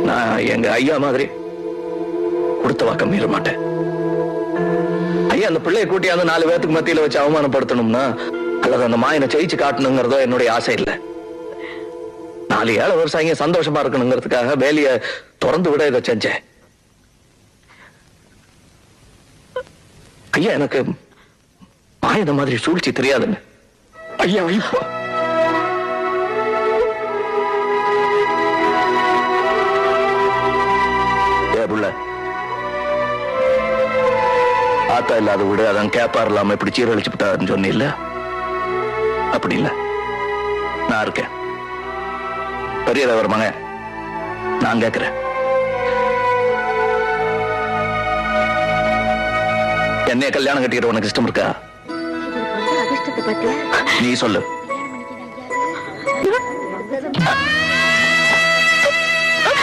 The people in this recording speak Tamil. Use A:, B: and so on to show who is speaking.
A: நான் எங்க ஐயா மாதிரி கொடுத்த வாக்கம் மீற மாட்டேன். ஐயா அந்த பிள்ளையை கூட்டியாந்து 4 பேத்துக்கு மத்தியில வச்சு அவமானப்படுத்தணும்னா அல்லது அந்த மாயனை ஜெயிச்சு காட்டணுங்கிறதோ என்னுடைய ஆசை இல்லை. 4 ஏழை விவசாயிங்க சந்தோஷமா இருக்கணுங்கிறதுக்காக வேலையை திறந்து விட இதை செஞ்சேன். ஐயா எனக்கு மாயத மாதிரி சூழ்ச்சி தெரியாதுங்க. ஐயா இப்ப புள்ள ஆத்தா இல்லாத விட அதான் கேப்பார் இல்லாம இப்படி சீரழிச்சு விட்டாருன்னு சொன்னில்ல, அப்படி இல்ல. நான் இருக்கேன் பெரியவர் மகன். நான் கேட்கிறேன், என்னைய கல்யாணம் கட்டிக்கிற உனக்கு இஷ்டம் இருக்கா? நீ சொல்லு.